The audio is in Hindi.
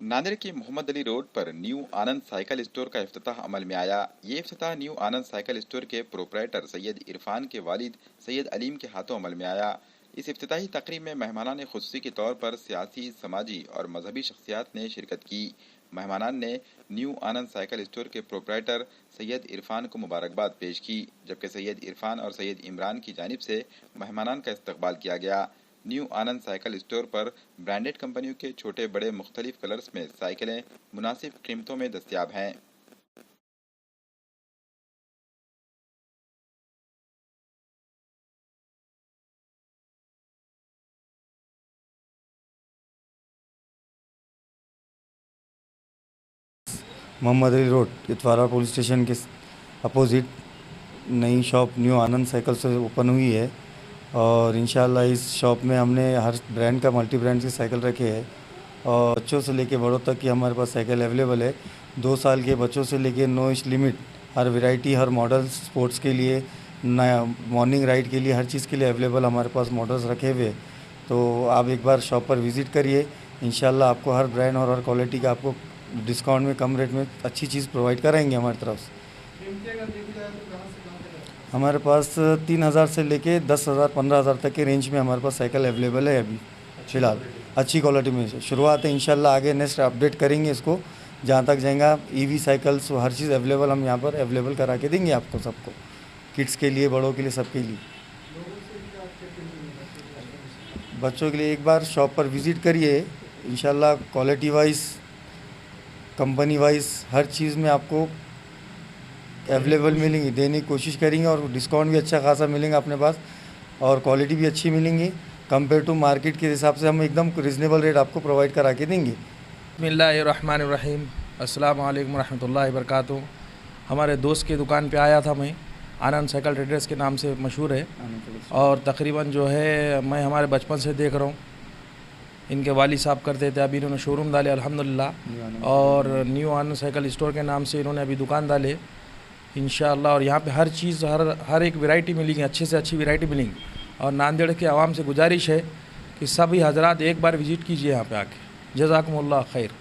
नांदेड़ के मोहम्मद अली रोड पर न्यू आनंद साइकिल स्टोर का इफ्तिताह अमल में आया। ये इफ्तिताह न्यू आनंद साइकिल स्टोर के प्रोप्राइटर सैयद इरफान के वालिद सैयद अलीम के हाथों अमल में आया। इस इफ्तिताही तकरीब में मेहमानान खुसूसी के तौर पर सियासी, समाजी और मजहबी शख्सियात ने शिरकत की। मेहमानान ने न्यू आनंद साइकिल स्टोर के प्रोप्राइटर सैयद इरफान को मुबारकबाद पेश की, जबकि सैयद इरफान और सैयद इमरान की जानिब से मेहमानान का इस्तकबाल किया गया। न्यू आनंद साइकिल स्टोर पर ब्रांडेड कंपनियों के छोटे बड़े मुख्तलिफ कलर्स में साइकिलें मुनासिब कीमतों में दस्तयाब हैं। Mohammed Ali road Itwara police station के अपोजिट नई शॉप न्यू आनंद साइकिल से ओपन हुई है और इंशाल्लाह इस शॉप में हमने हर ब्रांड का मल्टी ब्रांड की साइकिल रखे है और बच्चों से लेके बड़ों तक की हमारे पास साइकिल अवेलेबल है। 2 साल के बच्चों से लेके नो एज लिमिट, हर वैरायटी, हर मॉडल, स्पोर्ट्स के लिए, नया मॉर्निंग राइड के लिए, हर चीज़ के लिए अवेलेबल हमारे पास मॉडल्स रखे हुए। तो आप एक बार शॉप पर विज़िट करिए, इंशाल्लाह आपको हर ब्रांड और हर क्वालिटी का आपको डिस्काउंट में, कम रेट में अच्छी चीज़ प्रोवाइड कराएंगे हमारी तरफ से। हमारे पास 3,000 से लेके 10,000 15,000 तक के रेंज में हमारे पास साइकिल अवेलेबल है अभी फ़िलहाल, अच्छी क्वालिटी में से शुरुआत है। इंशाल्लाह आगे नेक्स्ट अपडेट करेंगे इसको, जहाँ तक जाएगा ईवी साइकिल्स, हर चीज़ अवेलेबल हम यहाँ पर अवेलेबल करा के देंगे आपको, सबको, किड्स के लिए, बड़ों के लिए, सबके लिए। बच्चों के लिए एक बार शॉप पर विज़िट करिए, इंशाल्लाह क्वालिटी वाइज, कंपनी वाइज हर चीज़ में आपको अवेलेबल मिलेंगी, देने की कोशिश करेंगे और डिस्काउंट भी अच्छा खासा मिलेगा अपने पास और क्वालिटी भी अच्छी मिलेंगी। कंपेयर टू मार्केट के हिसाब से हम एकदम रिजनेबल रेट आपको प्रोवाइड करा के देंगे। बिस्मिल्लाहिर्रहमानिर्रहीम, अस्सलाम वालेकुम रहमतुल्लाहि वबरकातुहू। हमारे दोस्त की दुकान पे आया था मैं, आनंद साइकिल ट्रेडर्स के नाम से मशहूर है और तकरीबन जो है मैं हमारे बचपन से देख रहा हूँ। इनके वाली साहब करते थे, अभी इन्होंने शोरूम डाले अल्हम्दुलिल्लाह, और न्यू आनंद साइकिल स्टोर के नाम से इन्होंने अभी दुकान डाले इंशाअल्लाह। और यहाँ पे हर चीज़, हर एक वैरायटी मिलेगी, अच्छे से अच्छी वैरायटी मिलेंगी। और नांदेड़ के आवाम से गुजारिश है कि सभी हजरात एक बार विज़िट कीजिए यहाँ पे आके। जज़ाकुमुल्लाह खैर।